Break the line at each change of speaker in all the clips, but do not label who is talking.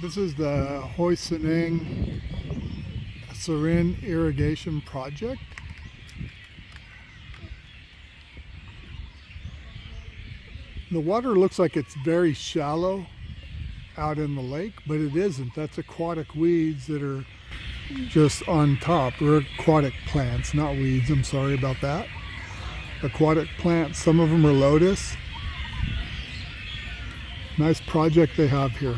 This is the Huai Saneng Surin irrigation project. The water looks like it's very shallow out in the lake, but it isn't. That's aquatic weeds that are just on top, or aquatic plants, not weeds. I'm sorry about that. Aquatic plants, some of them are lotus. Nice project they have here.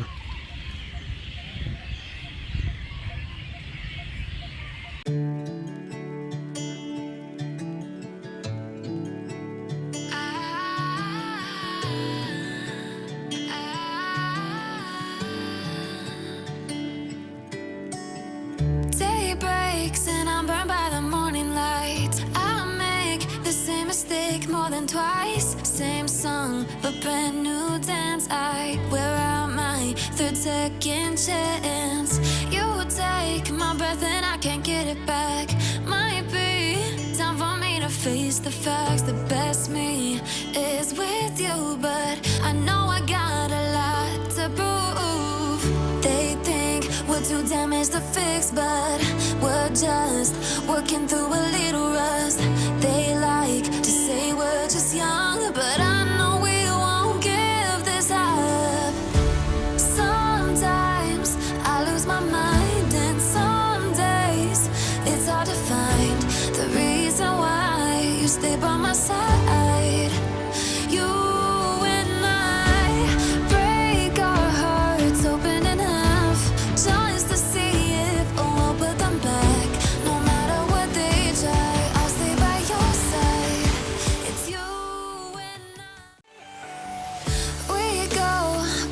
Day breaks and I'm burned by the morning light. I make the same mistake more than twice. Same song, but brand new dance. I wear out my third second chance. You take my breath and I can't get it back. Might be time for me to face the facts. The best me is with you, but I know I got a lot to prove. They think we're too damaged to fix, but we're just working through a little rust. They like to say we're just young, but I know we won't give this up. Sometimes I lose my mind, and some days it's hard to find the reason why you stay by my side. You and I break our hearts open in half, just to see if we'll put them back. No matter what they try, I'll stay by your side. It's you and I. We go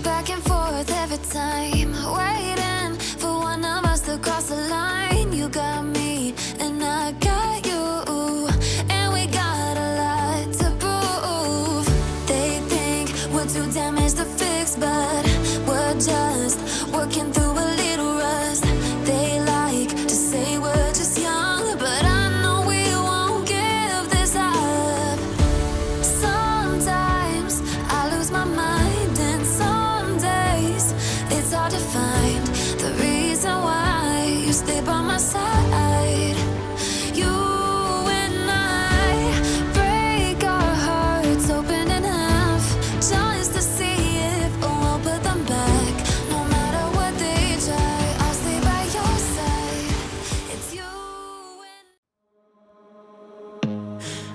back and forth every time, waiting for one of us to cross the line. You got me and I got you, and we got a lot to prove. They think we're too damaged to fix, but we're just working through a little rust. They like to say we're just young, but I know we won't give this up. Sometimes I lose my mind, and some days it's hard to find the reason why you stay by my side. You and I break our hearts open in half, just to see if we'll put them back. No matter what they try, I'll stay by your side. It's you and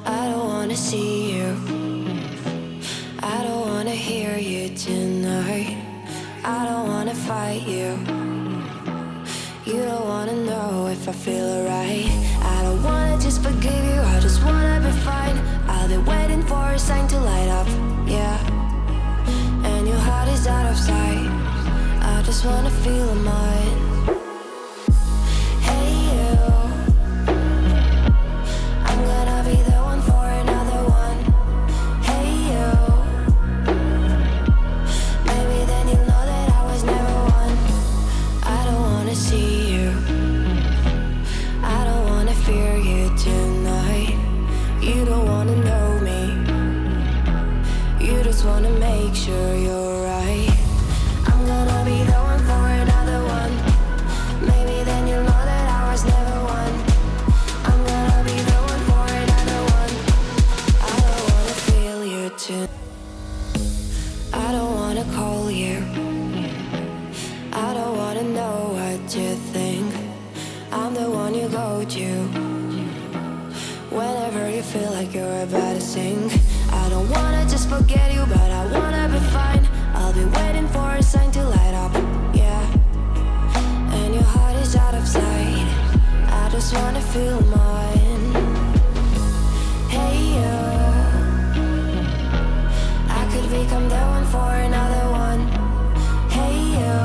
I don't wanna see you, I don't wanna hear you tonight. I don't wanna fight you, you don't wanna know if I feel alright. I don't wanna just forgive you, I just wanna be fine. I'll be waiting for a sign to light up, yeah. And your heart is out of sight, I just wanna feel mine. Hey you, I'm gonna be the one for another one. Hey you, maybe then you'll know that I was never one. I don't wanna see you, I don't wanna fear you tonight. You don't wanna know me, you just wanna make sure you're right. I'm gonna be the one for another one. Maybe then you'll know that I was never one. I'm gonna be the one for another one. I don't wanna feel you too, I don't wanna call you, I don't wanna know what you think. I'm the one you go to whenever you feel like you're about to sink. I don't wanna just forget you, but I wanna be fine. I'll be waiting for a sign to light up, yeah. And your heart is out of sight, I just wanna feel mine. Hey you, I could become the one for another one. Hey you,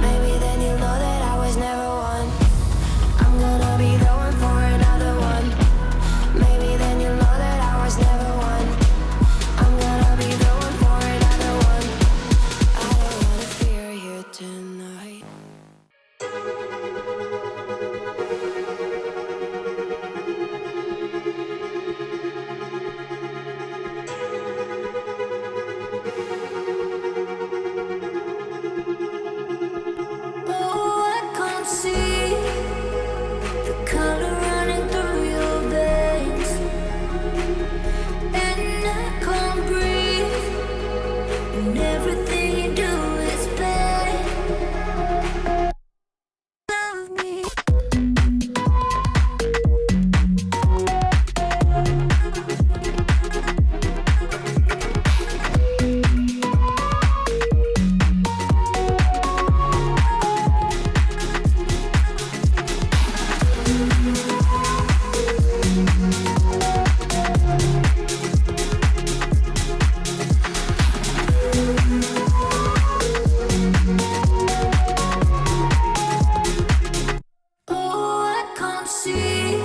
maybe then you'll know that I was never one. I'm gonna be the one for another one. Maybe then you'll know that I was never one. everything you do is bad. Love me. Oh, I can't see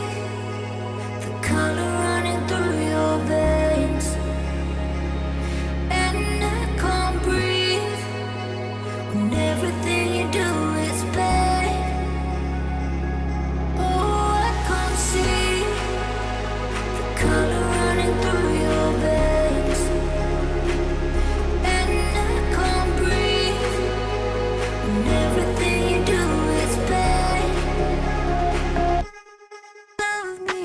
the color running through your veins, and I can't breathe when everything you do is bad. Oh, I can't see the color running through your veins, and I can't breathe when everything you do is bad. Love me.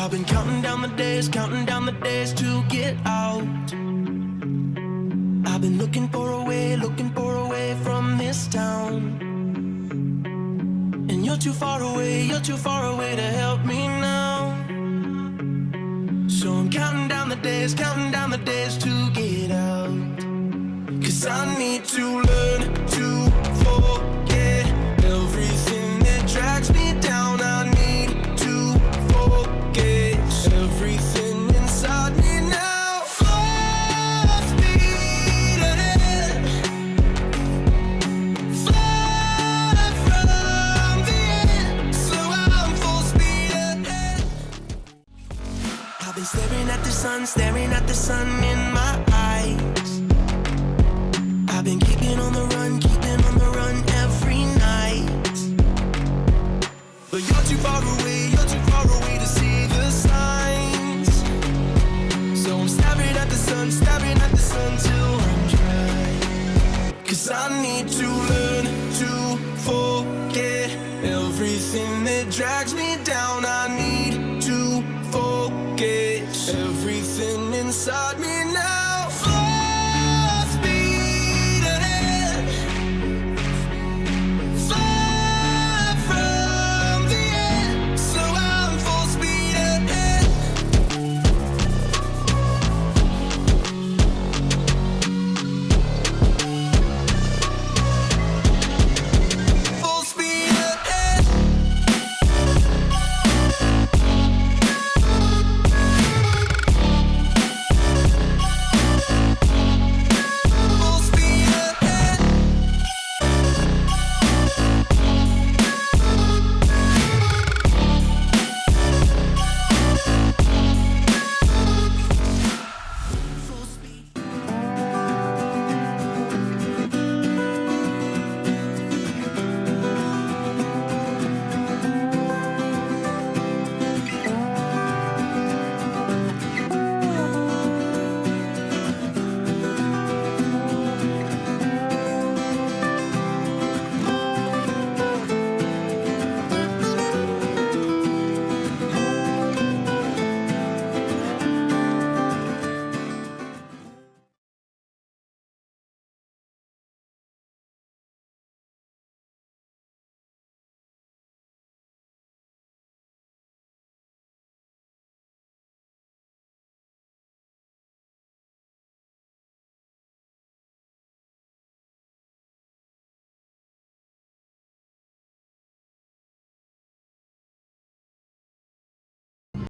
I've been counting down the days to get out. I've been looking for a way from this town. And you're too far away to help me now. So I'm counting down the days to get out. 'Cause I need to learn to forget everything that drags me down. I need to forget everything inside me now. Full speed ahead, fly from the end. So I'm full speed ahead. I've been staring at the sun in my eyes. I've been keeping on the run every night. But you're too far away to see the signs. So I'm staring at the sun till I'm dry. 'Cause I need to learn to forget everything that drags me down. I need to forget everything inside me